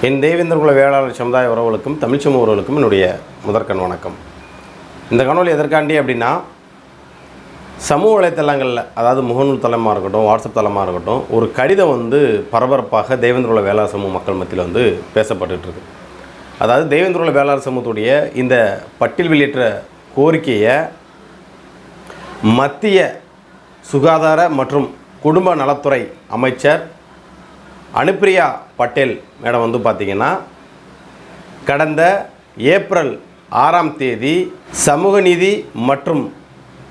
என் தேவேந்திரகுல வேளாளர் சமுதாய உறவுகளுக்கும் தமிழ் சமூக உறவுகளுக்கும் என்னுடைய முதற்கண் வணக்கம். இந்த காணொலி எதற்காண்டி அப்படின்னா, சமூக வலைத்தளங்களில், அதாவது முகநூல் தளமாக இருக்கட்டும், வாட்ஸ்அப் தளமாக இருக்கட்டும், ஒரு கடிதம் பரபரப்பாக தேவேந்திரகுல வேளாளர் சமூக மக்கள் மத்தியில் பேசப்பட்டுருக்கு. அதாவது தேவேந்திரகுல வேளாளர் சமூகத்துடைய இந்த பட்டியல் வெளியேற்ற கோரிக்கையை மத்திய சுகாதார மற்றும் குடும்ப நலத்துறை அமைச்சர் அனுப்பிரியா பட்டேல் மேடம் பார்த்திங்கன்னா, கடந்த ஏப்ரல் 6ஆம் தேதி சமூக நீதி மற்றும்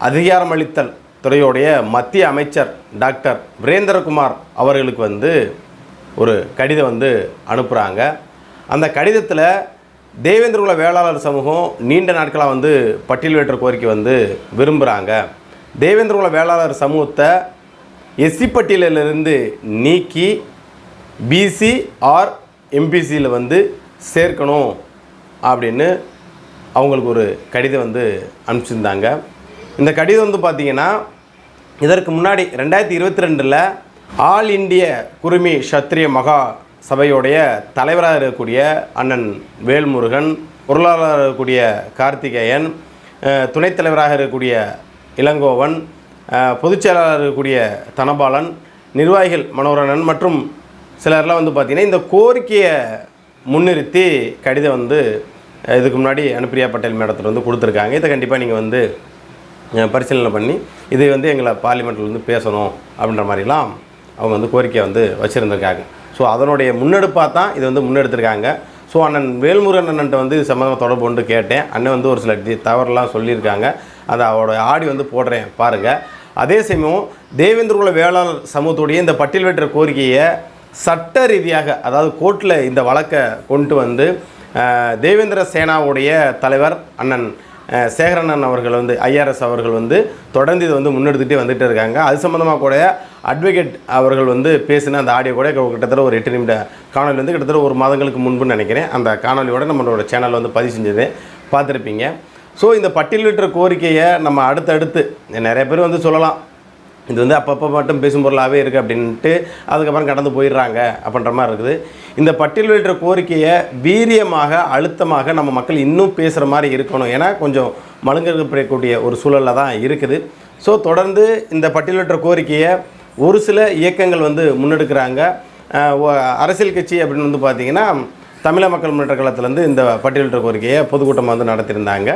அதிகாரமளித்தல் துறையுடைய மத்திய அமைச்சர் டாக்டர் வீரேந்திரகுமார் அவர்களுக்கு ஒரு கடிதம் அனுப்புகிறாங்க. அந்த கடிதத்தில் தேவேந்திரகுல வேளாளர் சமூகம் நீண்ட நாட்களாக பட்டியல் வெளியேற்ற கோரிக்கை விரும்புகிறாங்க. தேவேந்திரகுல வேளாளர் சமூகத்தை எஸ்சி பட்டியலிலிருந்து நீக்கி பிசி ஆர் எம்பிசியில் சேர்க்கணும் அப்படின்னு அவங்களுக்கு ஒரு கடிதம் அனுப்பிச்சிருந்தாங்க. இந்த கடிதம் பார்த்திங்கன்னா, இதற்கு முன்னாடி 2022 ஆல் இண்டிய குருமி சத்திரிய மகா சபையுடைய தலைவராக இருக்கக்கூடிய அண்ணன் வேல்முருகன், பொருளாளராக இருக்கக்கூடிய கார்த்திகேயன், துணைத் தலைவராக இருக்கக்கூடிய இளங்கோவன், பொதுச்செயலாளர் இருக்கக்கூடிய தனபாலன், நிர்வாகிகள் மனோரனன் மற்றும் சிலர்லாம் பார்த்திங்கன்னா இந்த கோரிக்கையை முன்னிறுத்தி கடிதம் இதுக்கு முன்னாடி அனுப்பிரியா பட்டேல் மேடத்தில் கொடுத்துருக்காங்க. இதை கண்டிப்பாக நீங்கள் பரிசீலனை பண்ணி இது எங்களை பார்லிமெண்ட்டில் பேசணும் அப்படின்ற மாதிரிலாம் அவங்க கோரிக்கையை வச்சுருந்துருக்காங்க. ஸோ அதனுடைய முன்னெடுப்பாக தான் இது முன்னெடுத்திருக்காங்க. ஸோ அண்ணன் வேல்முருகன் அண்ணன்ட்ட இது சம்மந்தமாக தொடர்பு கொண்டு கேட்டேன். அண்ணன் ஒரு சில தவறுலாம் சொல்லியிருக்காங்க. அதை அவரோட ஆடி போடுறேன் பாருங்கள். அதே சமயம் தேவேந்திரகுல வேளாளர் சமூகத்துடைய இந்த பட்டியல் வெளியேற்ற கோரிக்கையை சட்ட ரீதியாக, அதாவது கோர்ட்டில் இந்த வழக்கை கொண்டு தேவேந்திர சேனாவுடைய தலைவர் அண்ணன் சேகரண்ணன் அவர்கள் ஐஆர்எஸ் அவர்கள் தொடர்ந்து இது முன்னெடுத்துகிட்டே வந்துகிட்டே இருக்காங்க. அது சம்மந்தமாக கூட அட்வொகேட் அவர்கள் பேசின அந்த ஆடியோ கூட கிட்டத்தட்ட ஒரு 8 நிமிட காணொலி கிட்டத்தட்ட ஒரு மாதங்களுக்கு முன்புன்னு நினைக்கிறேன். அந்த காணொலியோட நம்மளோட சேனல் பதிவு செஞ்சது பார்த்துருப்பீங்க. ஸோ இந்த பட்டியல் வெளியேற்ற கோரிக்கையை நம்ம அடுத்தடுத்து நிறைய பேர் சொல்லலாம், இது அப்பப்போ மட்டும் பேசும் பொருளாகவே இருக்குது அப்படின்ட்டு அதுக்கப்புறம் கடந்து போயிடுறாங்க அப்படின்ற மாதிரி இருக்குது. இந்த பட்டியல் வெளியேற்ற கோரிக்கையை வீரியமாக அழுத்தமாக நம்ம மக்கள் இன்னும் பேசுகிற மாதிரி இருக்கணும். ஏன்னா கொஞ்சம் மழுங்கப்படக்கூடிய ஒரு சூழலில் தான் இருக்குது. ஸோ தொடர்ந்து இந்த பட்டியல் வெளியேற்ற கோரிக்கையை ஒரு சில இயக்கங்கள் முன்னெடுக்கிறாங்க. அரசியல் கட்சி அப்படின்னு பார்த்திங்கன்னா, தமிழக மக்கள் முன்னேற்ற கழகத்துலேருந்து இந்த பட்டியல் வெளியேற்ற கோரிக்கையை பொதுக்கூட்டம் நடத்தியிருந்தாங்க.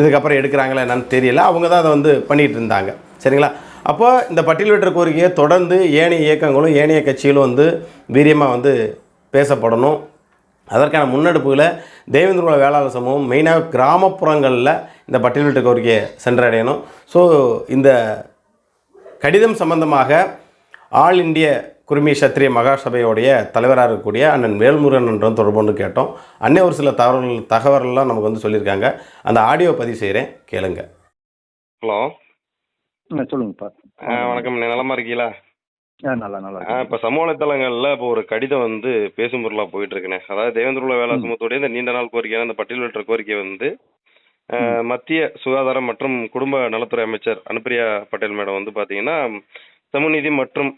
இதுக்கப்புறம் எடுக்கிறாங்களா என்னன்னு தெரியல. அவங்க தான் அதை பண்ணிகிட்டு இருந்தாங்க. சரிங்களா? அப்போ இந்த பட்டியல் வெளியேற்ற கோரிக்கையை தொடர்ந்து ஏனைய இயக்கங்களும் ஏனைய கட்சிகளும் வீரியமாக பேசப்படணும். அதற்கான முன்னெடுப்புகளை தேவேந்திரகுல வேளாளர் சமூகம் மெயினாக கிராமப்புறங்களில் இந்த பட்டியல் வெளியேற்ற கோரிக்கையை சென்றடையணும். ஸோ இந்த கடிதம் சம்பந்தமாக ஆல் இண்டிய குருமி சத்திரிய மகாசபையோடைய தலைவராக இருக்கக்கூடிய அண்ணன் வேல்முருகன் என்றும் தொடர்பு கொண்டு கேட்டோம். அன்னே ஒரு சில தகவல்லாம் நமக்கு சொல்லியிருக்காங்க. அந்த ஆடியோ பதிவு செய்கிறேன், கேளுங்க. ஹலோ, சொல்லுங்கப்பா. வணக்கம். நலமா இருக்கீங்களா? நல்லா. இப்போ சமூக வலைத்தளங்களில் இப்போ ஒரு கடிதம் பேசும் பொருளாக போயிட்டு இருக்குண்ணே. அதாவது தேவேந்திரகுல வேளாளர் சமூகத்துடைய இந்த நீண்ட நாள் கோரிக்கையான இந்த பட்டியல் வெளியேற்ற கோரிக்கை மத்திய சுகாதாரம் மற்றும் குடும்ப நலத்துறை அமைச்சர் அனுப்பிரியா பட்டேல் மேடம் பார்த்தீங்கன்னா, சமூக நீதி மற்றும்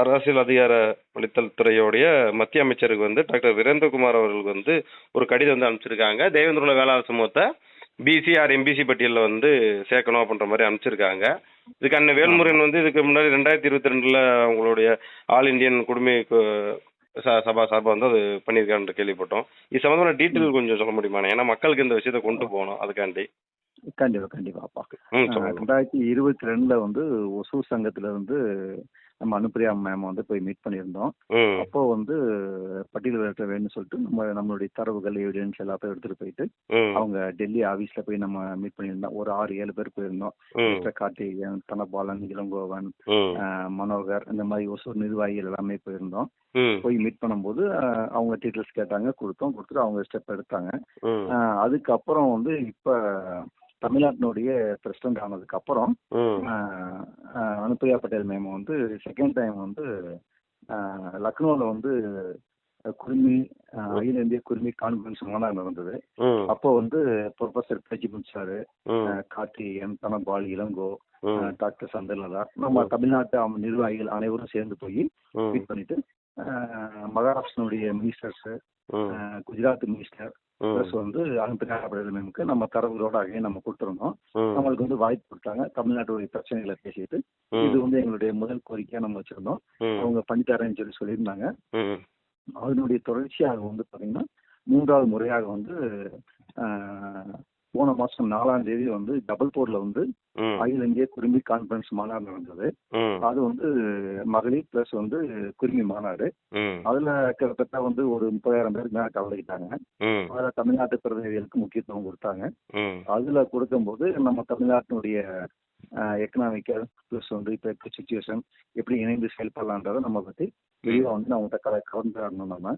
அரசியல் அதிகார அளித்தல் துறையோடைய மத்திய அமைச்சருக்கு டாக்டர் வீரேந்திரகுமார் அவர்களுக்கு ஒரு கடிதம் அனுப்பிச்சிருக்காங்க. தேவேந்திரகுல வேளாளர் சமூகத்தை பிசி ஆர் எம்பிசி பட்டியலில் சேர்க்கணும் அப்படின்ற மாதிரி அனுப்பிச்சிருக்காங்க. இதுக்கு அண்ணன் வேல்முருகன் இதுக்கு முன்னாடி 2022 அவங்களுடைய ஆல் இண்டியன் குடுமி சபா சார்பாக அது பண்ணியிருக்கான்னு கேள்விப்பட்டோம். இது சம்மந்தமான டீட்டெயில் கொஞ்சம் சொல்ல முடியுமாண்ணே? ஏன்னா மக்களுக்கு இந்த விஷயத்தை கொண்டு போகணும், அதுக்காண்டி. கண்டிப்பாப்பா. 2022 ஒசூர் சங்கத்துல நம்ம அனுப்பிரியா மேம் போய் மீட் பண்ணியிருந்தோம். அப்போ பட்டியல் வெளியேற்ற வேணும்னு சொல்லிட்டு நம்மளுடைய தரவுகள் எவிடன்ஸ் எல்லாத்தையும் எடுத்துட்டு போயிட்டு அவங்க டெல்லி ஆபீஸ்ல போய் நம்ம மீட் பண்ணியிருந்தோம். ஒரு 6-7 பேர் போயிருந்தோம். கார்த்திகேயன், தனபாலன், இளங்கோவன், மனோகர், இந்த மாதிரி ஒசூர் நிர்வாகிகள் எல்லாமே போயிருந்தோம். போய் மீட் பண்ணும்போது அவங்க டீட்டெயில்ஸ் கேட்டாங்க, கொடுத்துட்டு அவங்க ஸ்டெப் எடுத்தாங்க. அதுக்கப்புறம் இப்ப தமிழ்நாட்டினுடைய பிரசிடண்ட் ஆனதுக்கு அப்புறம் Anupriya Patel ma'am second time லக்னோவில் குருமி அகில இந்திய குருமி கான்ஃபரன்ஸ் மாநாடு நடந்தது. அப்போ ப்ரொஃபசர் பிரஜிபுன் சாரு, கார்த்திகேயன், தனபால், இளங்கோ, டாக்டர் சந்திரலதா, நம்ம தமிழ்நாட்டு நிர்வாகிகள் அனைவரும் சேர்ந்து போய் மீட் பண்ணிட்டு மகாராஷ்டிரனுடைய மினிஸ்டர்ஸ், குஜராத் மினிஸ்டர் ப்ளஸ் வந்து அனுப்பிரியா மேமுக்கு நம்ம தரவுகளோட அகைன் நம்ம கொடுத்துருந்தோம். நம்மளுக்கு வந்து வாய்ப்பு கொடுத்தாங்க. தமிழ்நாட்டுடைய பிரச்சனைகளை பேசிட்டு இது வந்து எங்களுடைய முதல் கோரிக்கையா நம்ம வச்சிருந்தோம். அவங்க பண்ணித்தரேன்னு சொல்லியிருந்தாங்க. அதனுடைய தொடர்ச்சியாக வந்து பாத்தீங்கன்னா 3வது முறையாக வந்து போன மாசம் 4ஆம் தேதி வந்து ஜபல்பூர்ல வந்து அகில இந்திய குருமி கான்ஃபரன்ஸ் மாநாடு நடந்தது. அது வந்து மகளிர் பிளஸ் வந்து குருமி மாநாடு. அதுல கிட்டத்தட்ட வந்து ஒரு 30,000 பேருக்கு மேல கலந்துக்கிட்டாங்க. அதுல தமிழ்நாட்டு பிரதிநிதிகளுக்கு முக்கியத்துவம் கொடுத்தாங்க. அதுல கொடுக்கும்போது நம்ம தமிழ்நாட்டினுடைய எக்கனாமிக்கல் பிளஸ் வந்து இப்ப சிச்சுவேஷன் எப்படி இணைந்து செயல்படலான்றதை நம்ம பத்தி விரிவா வந்து நம்ம கலந்துடணும். நம்ம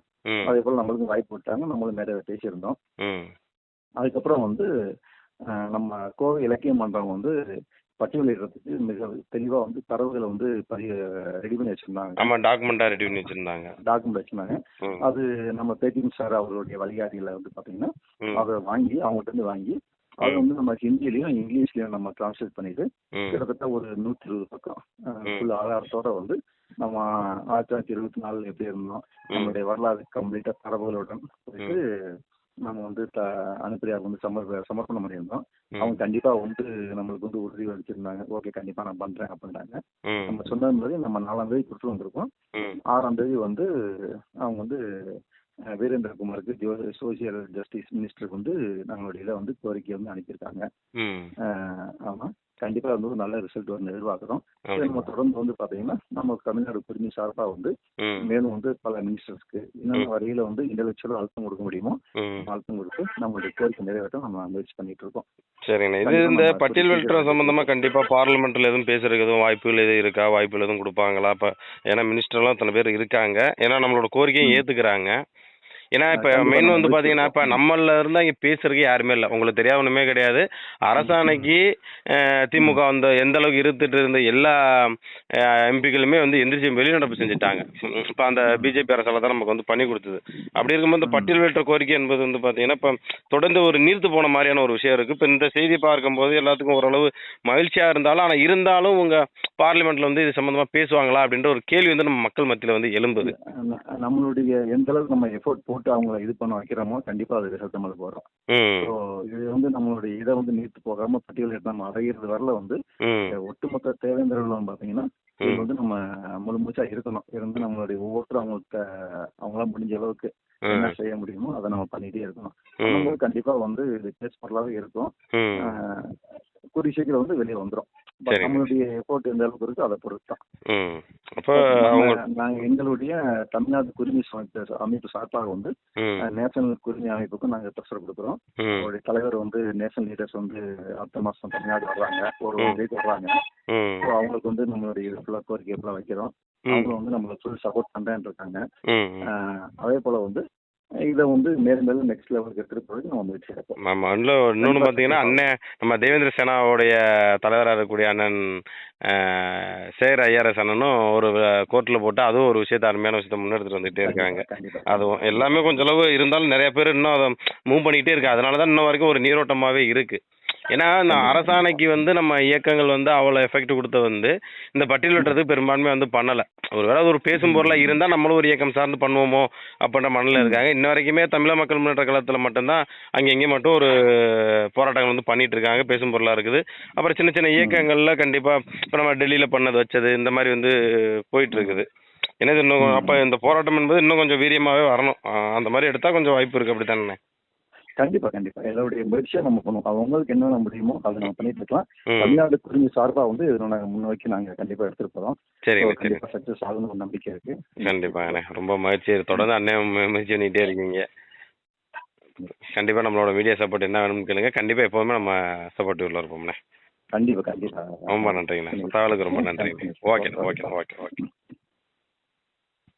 அதே போல நம்மளுக்கு வாய்ப்பு கொடுத்தாங்க. நம்மளும் நிறைய பேசியிருந்தோம். அதுக்கப்புறம் வந்து நம்ம கோவை இலக்கிய மன்றம் வந்து பட்டியலிடுறதுக்கு மிக தெளிவா வந்து தரவுகளை வந்து ரெடி பண்ணி வச்சிருந்தாங்க. டாக்குமெண்ட் வச்சிருந்தாங்க. அது நம்ம பேடிஎம் சார் அவர்களுடைய வழிகாட்டிகளை வந்து பாத்தீங்கன்னா அதை வாங்கி அவங்ககிட்ட இருந்து வாங்கி அது வந்து நம்ம ஹிந்திலையும் இங்கிலீஷ்லயும் நம்ம டிரான்ஸ்லேட் பண்ணிட்டு கிட்டத்தட்ட ஒரு 120 பக்கம் ஃபுல் ஆதாரத்தோட வந்து நம்ம 1924 எப்படி இருந்தோம் நம்மளுடைய வரலாறு கம்ப்ளீட்டா தரவுகளுடன் போயிட்டு நம்ம வந்து அனுப்பிரியாவுக்கு வந்து சமர்ப்பணம் பண்ணியிருந்தோம். அவங்க கண்டிப்பா வந்து நம்மளுக்கு வந்து உறுதி அளிச்சிருந்தாங்க. ஓகே கண்டிப்பா நான் பண்றேன் அப்படின்ட்டாங்க. நம்ம சொன்ன மாதிரி நம்ம 4ஆம் தேதி கொடுத்து வந்திருக்கோம். 6ஆம் தேதி வந்து அவங்க வந்து வீரேந்திரகுமாருக்கு சோசியல் ஜஸ்டிஸ் மினிஸ்டருக்கு வந்து நம்மளுடைய இதை வந்து கோரிக்கை வந்து அனுப்பியிருக்காங்க. ஆமா கண்டிப்பா வந்து ஒரு நல்ல ரிசல்ட் வந்து எதிர்பார்க்கிறோம். நம்ம தொடர்ந்து வந்து பாத்தீங்கன்னா நம்ம தமிழ்நாடு குடிமை சார்பா வந்து மேலும் வந்து பல மினிஸ்டர்ஸ்க்கு இன்னொரு வரையில வந்து இன்டெலெக்சுவல் அழுத்தம் கொடுக்க முடியுமோ அழுத்தம் கொடுத்து நம்மளுடைய கோரிக்கை நிறைவேற்ற நம்ம முயற்சி பண்ணிட்டு இருக்கோம். சரிங்கண்ணா. இது இந்த பட்டியல் வெளியிட்ட சம்பந்தமா கண்டிப்பா பார்லிமெண்ட்ல எதுவும் பேசுறதுக்கு எதுவும் வாய்ப்புகள் எதுவும் இருக்கா? வாய்ப்புகள் எதுவும் கொடுப்பாங்களா? இப்ப ஏன்னா மினிஸ்டர்லாம் அத்தனை பேர் இருக்காங்க. ஏன்னா நம்மளோட கோரிக்கையும் ஏத்துக்கிறாங்க. ஏன்னா இப்ப மெயின் வந்து பாத்தீங்கன்னா இப்ப நம்மள இருந்தா இங்க பேசுறதுக்கு யாருமே இல்லை. உங்களுக்கு தெரியாது ஒண்ணுமே கிடையாது. அரசாணைக்கு திமுக வந்து எந்த அளவுக்கு இருந்துட்டு இருந்த எல்லா எம்பிக்களுமே வந்து எந்திரிச்சு வெளிநடப்பு செஞ்சுட்டாங்க. இப்ப அந்த பிஜேபி அரசால தான் நமக்கு வந்து பண்ணி கொடுத்தது. அப்படி இருக்கும்போது இந்த பட்டியல் வெளியிட்ட கோரிக்கை என்பது வந்து பாத்தீங்கன்னா இப்ப தொடர்ந்து ஒரு நீர்த்து போன மாதிரியான ஒரு விஷயம் இருக்கு. இப்ப இந்த செய்தி பார்க்கும்போது எல்லாத்துக்கும் ஓரளவு மகிழ்ச்சியா இருந்தாலும் ஆனா இருந்தாலும் உங்க பார்லிமெண்ட்ல வந்து இது சம்பந்தமா பேசுவாங்களா அப்படின்ற ஒரு கேள்வி வந்து நம்ம மக்கள் மத்தியில வந்து எழும்புது. நம்மளுடைய எந்த அளவுக்கு நம்ம எஃபோர்ட் போட்டு அவங்களை இது பண்ண வைக்கிறோமோ கண்டிப்பா அது ரிசல்ட் நம்மளுக்கு வரும். இது வந்து நம்மளுடைய இதை வந்து நீர்த்து போகாம பட்டியலிட்டு நம்ம அடைகிறது வரல வந்து ஒட்டுமொத்த தேவேந்திரர்களும் பாத்தீங்கன்னா இது வந்து நம்ம முழு மூச்சா இருக்கணும். இருந்து நம்மளுடைய ஒவ்வொருத்தரும் அவங்களாம் முடிஞ்ச அளவுக்கு என்ன செய்ய முடியுமோ அதை நம்ம பண்ணிட்டே இருக்கணும். கண்டிப்பா வந்து இது கேஸ் பண்ணலாவே இருக்கும். கூடிய சீக்கிரம் வந்து வெளியே வந்துடும். நம்மளுடைய எஃபோர்ட் எந்த அளவுக்கு இருக்கு அதை பொறுத்து தான். நாங்க எங்களுடைய தமிழ்நாடு குடிமை அமைப்பு சார்பாக வந்து நேஷனல் குடிமை அமைப்புக்கும் நாங்க ப்ரெஷர் கொடுக்குறோம். அவருடைய தலைவர் வந்து நேஷனல் லீடர்ஸ் வந்து அடுத்த மாசம் தமிழ்நாடு வர்றாங்க, ஒரு வீக் வர்றாங்க. அவங்களுக்கு வந்து நம்மளுடைய இது ஃபுல்லா கோரிக்கை ஃபுல்லா வைக்கிறோம். அவங்க வந்து நம்மளுக்கு ஃபுல் சப்போர்ட் பண்றேன்னு இருக்காங்க. அதே போல வந்து இதை வந்து மேலும் நெக்ஸ்ட் லெவலுக்கு எடுத்துட்டு போறதுக்கு நம்ம முயற்சி எடுப்போம். ஆமா. இன்னொன்னு பாத்தீங்கன்னா அண்ணன் நம்ம தேவேந்திர சேனாவுடைய தலைவராக இருக்கக்கூடிய அண்ணன் சேர் ஐஆர்எஸ் அண்ணனும் ஒரு கோர்ட்ல போட்டு அதுவும் ஒரு விஷயத்த அருமையான விஷயத்த முன்னெடுத்துட்டு வந்துட்டே இருக்காங்க. அதுவும் எல்லாமே கொஞ்சம் அளவு இருந்தாலும் நிறைய பேர் இன்னும் அதை மூவ் பண்ணிக்கிட்டே இருக்கு. அதனாலதான் இன்னும் வரைக்கும் ஒரு நீரோட்டமாவே இருக்கு. ஏன்னா அரசாணைக்கு வந்து நம்ம இயக்கங்கள் வந்து அவ்வளோ எஃபெக்ட் கொடுத்த வந்து இந்த பட்டியலிடுறது பெரும்பான்மை வந்து பண்ணலை. ஒருவேளை ஒரு பேசும் பொருளாக இருந்தால் நம்மளும் ஒரு இயக்கம் சார்ந்து பண்ணுவோமோ அப்படின்ற மனநிலை இருக்காங்க. இன்ன வரைக்குமே தமிழக மக்கள் முன்னேற்ற கழகத்தில் மட்டும்தான் அங்கங்கே மட்டும் ஒரு போராட்டங்கள் வந்து பண்ணிட்டு இருக்காங்க, பேசும் பொருளாக இருக்குது. அப்புறம் சின்ன சின்ன இயக்கங்களில் கண்டிப்பாக இப்போ நம்ம டெல்லியில் பண்ணது வச்சது இந்த மாதிரி வந்து போயிட்டு இருக்குது. ஏன்னா இன்னும் அப்போ இந்த போராட்டம் என்பது இன்னும் கொஞ்சம் வீரியமாகவே வரணும். அந்த மாதிரி எடுத்தால் கொஞ்சம் வாய்ப்பு இருக்குது. அப்படி தானே? கண்டிப்பா எல்லாருடைய முயற்சியா நம்ம பண்ணுவோம். அவங்களுக்கு என்னென்ன முடியுமோ அதை நம்ம பண்ணிட்டு இருக்கலாம். தமிழ்நாடு குடிமை சார்பா வந்து இதை நாங்கள் முன்னோக்கி நாங்க கண்டிப்பா எடுத்துட்டு போறோம். கண்டிப்பா சக்சஸ் ஆகும்னு ஒரு நம்பிக்கை இருக்கு. கண்டிப்பா ரொம்ப மகிழ்ச்சி. தொடர்ந்து அண்ணன் முயற்சி பண்ணிட்டே இருக்கீங்க. கண்டிப்பா நம்மளோட மீடியா சப்போர்ட் என்ன வேணும்னு கேளுங்க. கண்டிப்பா எப்பவுமே நம்ம சப்போர்ட்டிவ்ல இருப்போம்ண்ணே. கண்டிப்பா ரொம்ப நன்றிங்கண்ணா. தகவலுக்கு ரொம்ப நன்றிங்க. ஓகே.